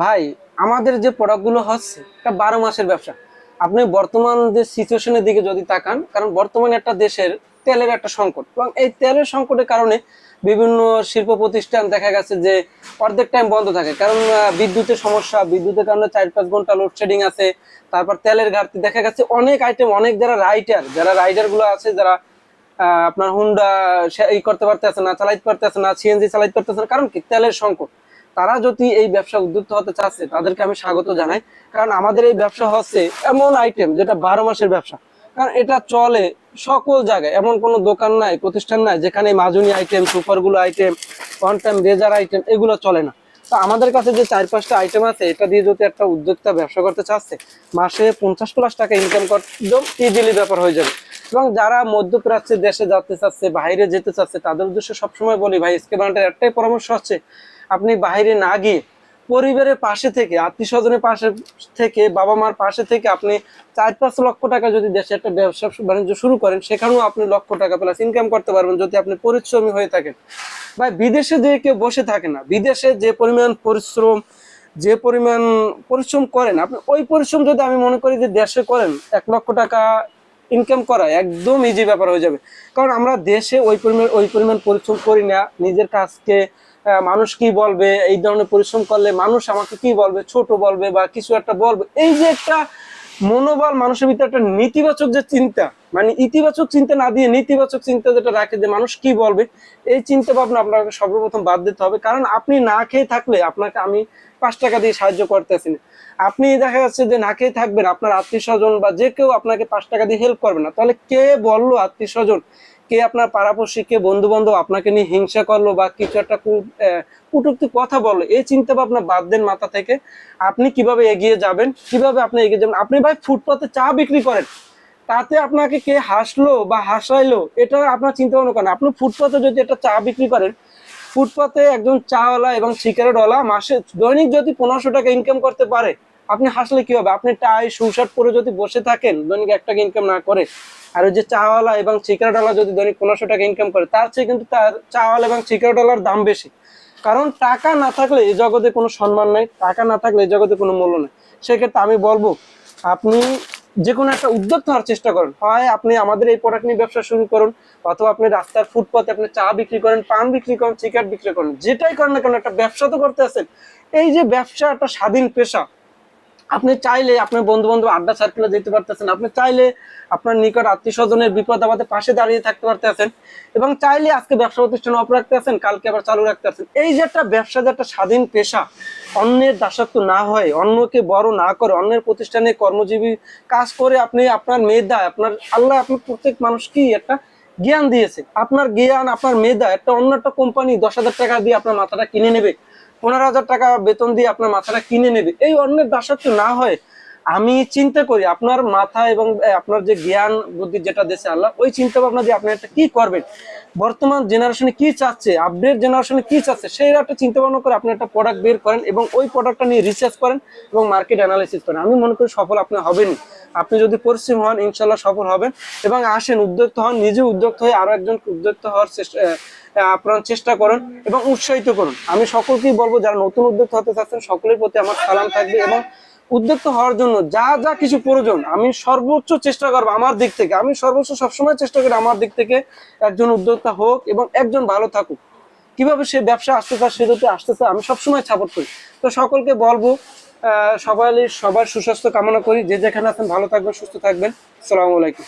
ভাই, আমাদের যে প্রোডাক্টগুলো হচ্ছে এটা 12 মাসের ব্যবসা। আপনি বর্তমান যে সিচুয়েশনের দিকে যদি তাকান, কারণ বর্তমানে একটা দেশের তেলের একটা সংকট, এবং এই তেলের সংকটের কারণে বিভিন্ন শিল্প প্রতিষ্ঠান দেখা গেছে যে অর্ধেক টাইম বন্ধ থাকে, কারণ বিদ্যুতের সমস্যা, বিদ্যুতের কারণে 4-5 ঘন্টা লোডশেডিং আছে। তারপর তেলের ঘাটতি দেখা গেছে, অনেক আইটেম, অনেক যারা রাইডার গুলো আছে, যারা আপনার হুন্ডা ই করতে পারতেছে না, চালাইতে পারতেছে না, সিএনজি চালাইতে পারতেছে না, কারণ কি তেলের সংকট। তারা যদি এই ব্যবসা উদ্যুক্ত হতে চাচ্ছে তাদেরকে আমি স্বাগত জানাই, কারণ আমাদের এই ব্যবসা হচ্ছে এমন আইটেম যেটা 12 মাসের ব্যবসা। কারণ এটা চলে সকল জায়গায়, এমন কোনো দোকান নাই, প্রতিষ্ঠান নাই যেখানে মাজুনি আইটেম, সুপারগুলো আইটেম, ওয়ান টাইম রেজার আইটেম এগুলো চলে না। তো আমাদের কাছে যে 4-5টা আইটেম আছে, এটা দিয়ে যদি একটা উদ্যোক্তা ব্যবসা করতে চাচ্ছে, মাসে 50+ টাকা ইনকাম করতে একদম ইজিলি ব্যাপার হয়ে যাবে। এবং যারা মধ্যপ্রাচ্যের দেশে যেতে চাচ্ছে, বাইরে যেতে চাচ্ছে, তাদের উদ্দেশ্যে সবসময় বলি, ভাই এসকে ব্র্যান্ডের একটাই পরামর্শ হচ্ছে, আপনি বাইরে না গিয়ে পরিবারের পাশে থেকে, আত্মীয় স্বজনের পাশে থেকে, বাবা মার পাশে থেকে আপনি 4-5 লক্ষ টাকা যদি দেশে একটা ব্যবসা বাণিজ্য শুরু করেন, সেখানেও আপনি লক্ষ টাকা প্লাস ইনকাম করতে পারবেন যদি আপনি পরিশ্রমী হয়ে থাকেন। ভাই, বিদেশে যে কেউ বসে থাকে না, বিদেশে যে পরিমাণ পরিশ্রম, যে পরিশ্রম করেন আপনি, ওই পরিশ্রম যদি আমি মনে করি যে দেশে করেন, 1 লক্ষ টাকা ইনকাম করা একদম ইজি ব্যাপার হয়ে যাবে। কারণ আমরা দেশে ওই পরিমাণ পরিশ্রম করি না নিজের কাজকে। মানুষ কি বলবে, এই ধরনের পরিশ্রম করলে মানুষ আমাকে কি বলবে, ছোট বলবে বা কিছু একটা বলবে, এই যে একটা মনোবল, মানুষের ভিতরে একটা নেতিবাচক যে চিন্তা, মানে ইতিবাচক চিন্তা না দিয়ে নেতিবাচক চিন্তা যেটা রাখে যে মানুষ কি বলবে, এই চিন্তা ভাবনা আপনাকে সর্বপ্রথম বাদ দিতে হবে। কারণ আপনি না খেয়ে থাকলে আপনাকে আমি 5 টাকা দিয়ে সাহায্য করতেছি না। আপনি দেখা যাচ্ছে যে না খেয়ে থাকবেন, আপনার আত্মীয় স্বজন বা যে কেউ আপনাকে 5 টাকা দিয়ে হেল্প করবে না, তাহলে কে বললো আত্মীয় স্বজন, কে আপনার পাড়াপড়শি, কে বন্ধু বান্ধব আপনাকে নিয়ে হিংসা করলো বা কিছু একটা কটূক্তি কথা বললো, এই চিন্তা ভাবনা বাদ দেন মাথা থেকে। আপনি কিভাবে এগিয়ে যাবেন, কিভাবে আপনি এগিয়ে যাবেন। আপনি ভাই ফুটপাতে চা বিক্রি করেন, তাতে আপনাকে কে হাসলো বা হাসাইলো এটা আপনার চিন্তা ভাবনা করেন। আপনি ফুটপাতে যদি একটা চা বিক্রি করেন, ফুটপাতে একজন চাওয়ালা এবং সিগারেটওয়ালা মাসে দৈনিক যদি 1500 টাকা ইনকাম করতে পারে, আপনি হাসলে কি হবে? আপনি টাই শু শার্ট পরে যদি বসে থাকেন দৈনিক 1 টাকা ইনকাম না করে, আর ওই যে চাওয়ালা এবং সিগারেটওয়ালা যদি দৈনিক 1500 টাকা ইনকাম করে, তার চেয়ে কিন্তু তার চাওয়ালা এবং সিগারেটওয়ালার দাম বেশি। কারণ টাকা না থাকলে এই জগতে কোনো সম্মান নেই, টাকা না থাকলে এই জগতে কোনো মূল্য নেই। সেক্ষেত্রে আমি বলবো, আপনি যে কোনো একটা উদ্যোক্তা হওয়ার চেষ্টা করেন। হয় আপনি আমাদের এই প্রোডাক্ট নিয়ে ব্যবসা শুরু করুন, অথবা আপনি রাস্তার ফুটপাতে আপনি চা বিক্রি করেন, পান বিক্রি করেন, সিগারেট বিক্রি করেন, যেটাই করেন না কেন একটা ব্যবসা তো করতে আছেন। এই যে ব্যবসা একটা স্বাধীন পেশা। আপনি চাইলে আপনার বন্ধু বান্ধব আড্ডা সার্কেলে যেতে পারতেছেন, আপনি চাইলে আপনার নিকট আত্মীয় স্বজনের বিপদ আপদে পাশে দাঁড়িয়ে থাকতে পারতেছেন, এবং চাইলে আজকে ব্যবসা প্রতিষ্ঠান অফ রাখতে আছেন, কালকে আবার চালু রাখতে আছেন। এই যে একটা ব্যবসা, যে একটা স্বাধীন পেশা, অন্যের দাসত্ব না হয়, অন্যকে বড় না করে, অন্যের প্রতিষ্ঠানে কর্মজীবী কাজ করে আপনি আপনার মেধা, আপনার আল্লাহ আপনার প্রত্যেক মানুষকেই একটা জ্ঞান দিয়েছে, আপনার জ্ঞান, আপনার মেধা একটা অন্য একটা কোম্পানি 10,000 টাকা দিয়ে আপনার মাথাটা কিনে নেবে, 15,000 টাকা বেতন দিয়ে আপনার মাথাটা কিনে নেবে। এই অন্যের দাসত্ব না হয় আমি চিন্তা করি আপনার মাথা এবং আপনার যে জ্ঞান বুদ্ধি যেটা দেশে আল্লাহ, ওই চিন্তা ভাবনা দিয়ে আপনি একটা কি করবেন, বর্তমান জেনারেশনে কি চাচ্ছে, আপডেট জেনারেশনে কি চাচ্ছে, সেই একটা চিন্তা ভাবনা করে আপনি একটা প্রোডাক্ট বের করেন এবং ওই প্রোডাক্টটা নিয়ে রিসার্চ করেন এবং মার্কেট অ্যানালাইসিস করেন। আমি মনে করি সফল আপনি হবেনই। আপনি যদি পরিশ্রম হন, ইনশাল্লাহ সফল হবেন। এবং আসেন, উদ্যোক্তা হন, নিজে উদ্যোক্তা হয়ে আরো একজন উদ্যোক্তা হওয়ার চেষ্টা আপনার চেষ্টা করুন এবং উৎসাহিত করুন। আমি সকলকেই বলবো, যারা নতুন উদ্যোক্তা হতে চাচ্ছেন সকলের প্রতি আমার সালাম থাকবে, এবং উদ্যোক্তা হওয়ার জন্য যা যা কিছু প্রয়োজন আমি সর্বোচ্চ চেষ্টা করবো আমার দিক থেকে। আমি সর্বোচ্চ সবসময় চেষ্টা করি আমার দিক থেকে একজন উদ্যোক্তা হোক এবং একজন ভালো থাকুক। কিভাবে সে ব্যবসা আসতে চায়, সে যদি আসতে চায়, আমি সবসময় সাপোর্ট করি। তো সকলকে বলবো, সবার সুস্বাস্থ্য কামনা করি। যে যেখানে আছেন ভালো থাকবেন, সুস্থ থাকবেন। আসসালামু আলাইকুম।